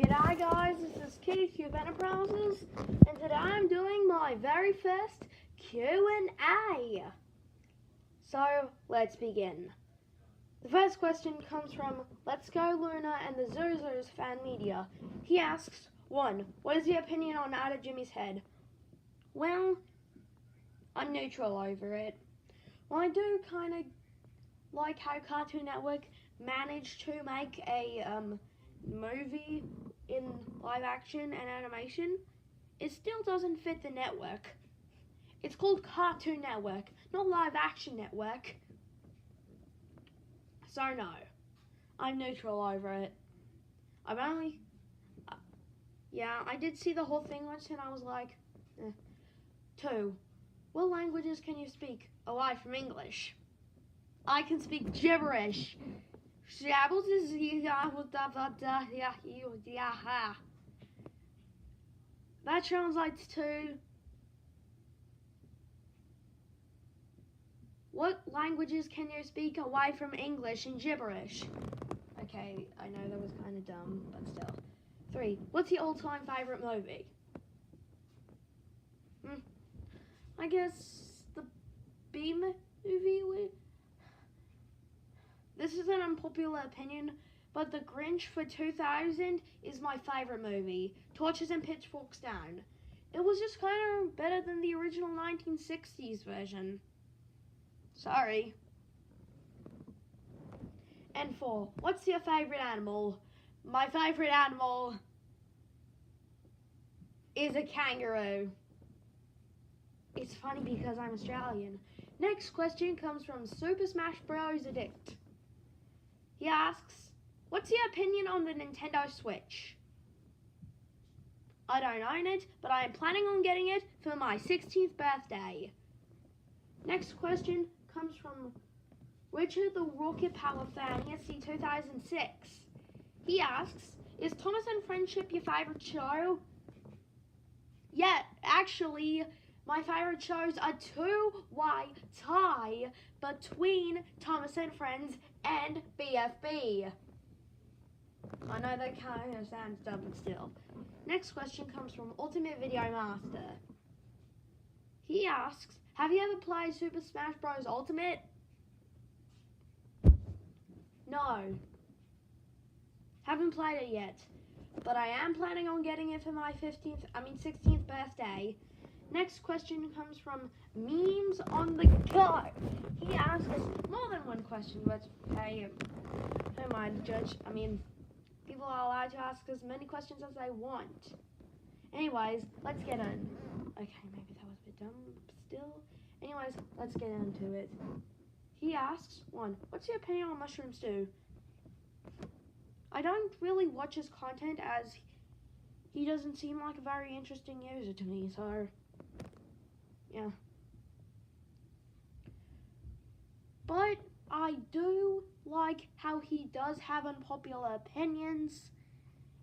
G'day guys, this is Keith Cube Enterprises, and today I'm doing my very first Q&A. So, let's begin. The first question comes from Let's Go Luna and the Zuzos fan media. He asks, 1. What is your opinion on Out of Jimmy's Head? Well, I'm neutral over it. Well, I do kind of like how Cartoon Network managed to make a movie in live action and animation. It still doesn't fit the network. It's called Cartoon Network, not Live Action Network. So no, I'm neutral over it. I did see the whole thing once and I was like, 2. What languages can you speak away from English? I can speak gibberish. That translates to, what languages can you speak away from English and gibberish? Okay, I know that was kind of dumb, but still. 3. What's your all-time favorite movie? I guess the B movie. This is an unpopular opinion, but The Grinch for 2000 is my favorite movie. Torches and Pitchforks down. It was just kind of better than the original 1960s version. Sorry. And 4. What's your favorite animal? My favorite animal is a kangaroo. It's funny because I'm Australian. Next question comes from Super Smash Bros. Addict. He asks, what's your opinion on the Nintendo Switch? I don't own it, but I am planning on getting it for my 16th birthday. Next question comes from Richard the Rocket Power Fan, ESC 2006. He asks, is Thomas and Friendship your favorite show? Yeah, actually, my favorite shows are two-way tie between Thomas and Friends and BFB. I know that kind of sounds dumb, but still. Next question comes from Ultimate Video Master. He asks, have you ever played Super Smash Bros. Ultimate? No. Haven't played it yet, but I am planning on getting it for my 16th birthday. Next question comes from Memes on the Go. He asks more than one question, but hey, who am I to judge? I mean, people are allowed to ask as many questions as they want. Anyways, let's get on. Okay, maybe that was a bit dumb, but still. Anyways, let's get into it. He asks, 1. What's your opinion on Mushroom Stew? I don't really watch his content as he doesn't seem like a very interesting user to me, so yeah. But I do like how he does have unpopular opinions.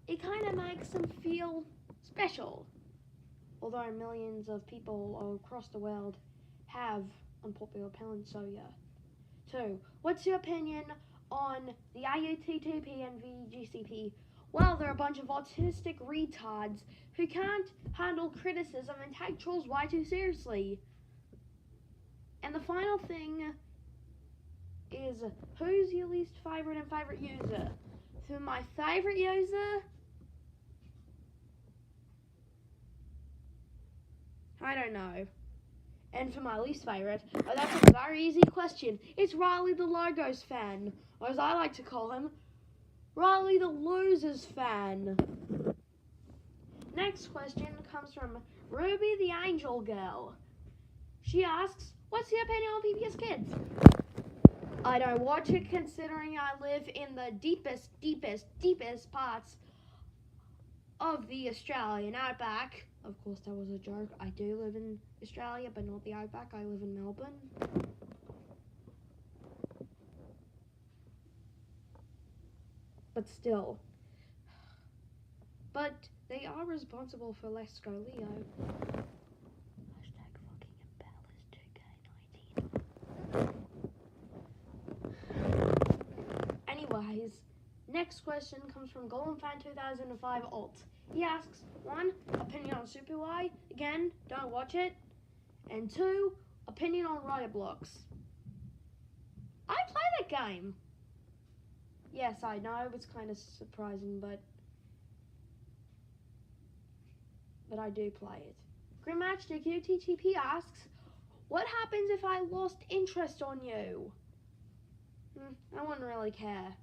It kind of makes him feel special. Although millions of people all across the world have unpopular opinions, so yeah. 2. What's your opinion on the IUTTP and VGCP? Well, they're a bunch of autistic retards who can't handle criticism and take trolls way too seriously. And the final thing is, who's your least favorite and favorite user? For my favorite user, I don't know. And for my least favorite, that's a very easy question. It's Riley the Logos fan, or as I like to call him, Riley the Losers fan. Next question comes from Ruby the Angel Girl. She asks, what's your opinion on PBS Kids? I don't watch it considering I live in the deepest parts of the Australian outback. Of course, that was a joke. I do live in Australia, but not the outback. I live in Melbourne. But still. But they are responsible for Let's Go Leo. Hashtag fucking embellished 2K19. Anyways, next Next question comes from GolemFan2005 Alt. He asks, 1, opinion on Super Y. Again, don't watch it. And 2, opinion on Roblox. I play that game. Yes, I know, it's kind of surprising, but I do play it. Grimmatch the QTTP asks, what happens if I lost interest on you? I wouldn't really care.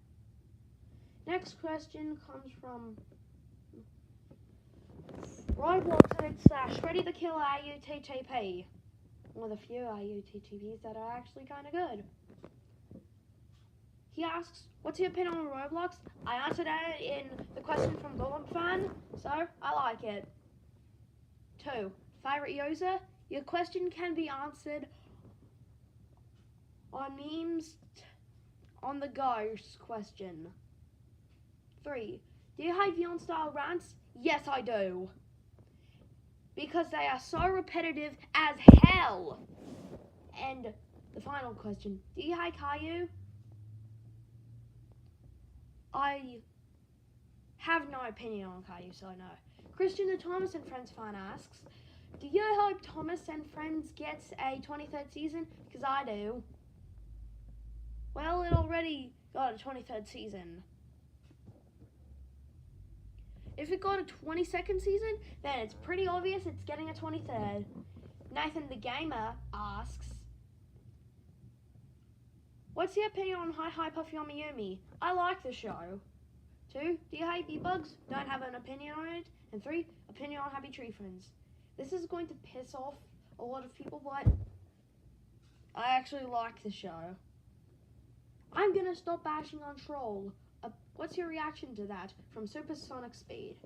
Next question comes from Roblox /Ready to Kill AUTTP. One of the few AUTTPs that are actually kind of good. He asks, what's your opinion on Roblox? I answered it in the question from GolemFan, so I like it. 2, favorite user? Your question can be answered on memes on the ghost question. 3, do you hate Vyond style rants? Yes, I do. Because they are so repetitive as hell. And the final question, do you hate Caillou? I have no opinion on Caillou, so no. Christian the Thomas and Friends fan asks, do you hope Thomas and Friends gets a 23rd season? Because I do. Well, it already got a 23rd season. If it got a 22nd season, then it's pretty obvious it's getting a 23rd. Nathan the Gamer asks, what's your opinion on Hi Hi Puffy Yumi Yumi? I like the show. 2, do you hate B-Bugs? Don't have an opinion on it. And 3, opinion on Happy Tree Friends. This is going to piss off a lot of people, but I actually like the show. I'm gonna stop bashing on Troll. What's your reaction to that? From Supersonic Speed.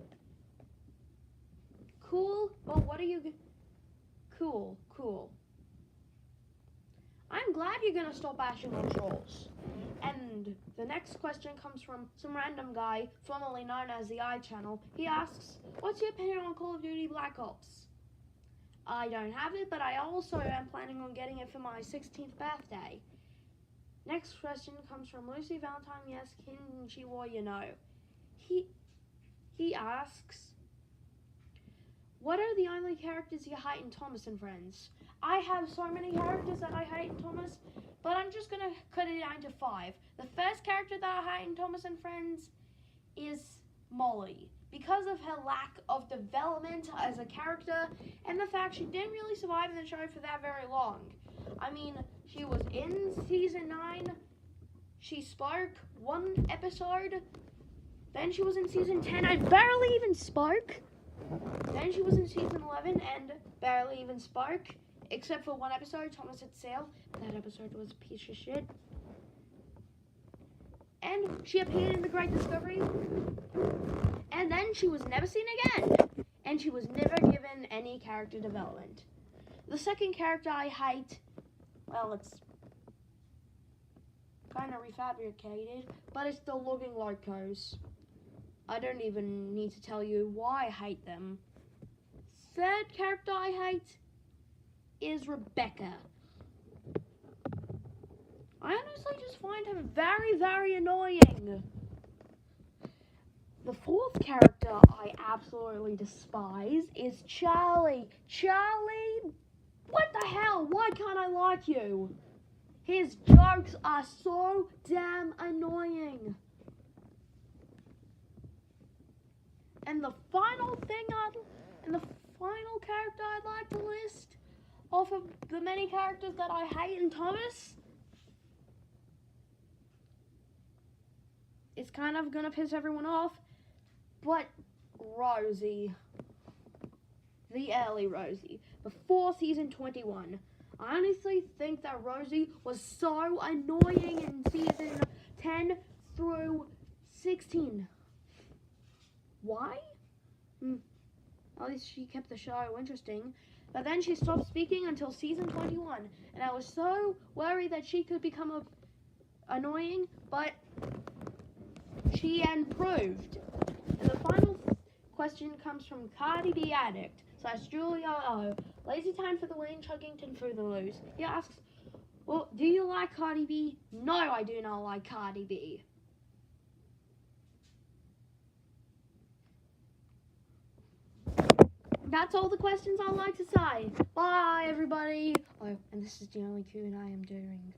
Cool? Well, what are you... Cool. I'm glad you're gonna stop bashing on Trolls. And the next question comes from some random guy, formerly known as the iChannel. He asks, what's your opinion on Call of Duty Black Ops? I don't have it, but I also am planning on getting it for my 16th birthday. Next question comes from Lucy Valentine, yes, Kinchi Warrior, no. He asks, what are the only characters you hate in Thomas and Friends? I have so many characters that I hate in Thomas, but I'm just going to cut it down to 5. The first character that I hate in Thomas and Friends is Molly, because of her lack of development as a character and the fact she didn't really survive in the show for that very long. I mean, she was in season 9, she spoke 1 episode, then she was in season 10 and barely even spoke. Then she was in season 11 and barely even spoke, except for 1 episode, Thomas at Sail. That episode was a piece of shit. And she appeared in The Great Discovery, and then she was never seen again, and she was never given any character development. The second character I hate, well, it's kind of refabricated, but it's the Logging Locos. I don't even need to tell you why I hate them. Third character I hate is Rebecca. I honestly just find her very, very annoying. The fourth character I absolutely despise is Charlie. Charlie, what the hell? Why can't I like you? His jokes are so damn annoying. And the final character I'd like to list off of the many characters that I hate in Thomas, it's kind of gonna piss everyone off, but Rosie. The early Rosie, before season 21. I honestly think that Rosie was so annoying in season 10 through 16. Why? At least she kept the show interesting. But then she stopped speaking until season 21. And I was so worried that she could become annoying, but she improved. And the final question comes from Cardi B Addict / Julia O. Lazy Time for the win, Chuggington for the lose. He asks, well, do you like Cardi B? No, I do not like Cardi B. that's all the questions I'd like to say. Bye, everybody. Oh, and this is the only Q&A I'm doing.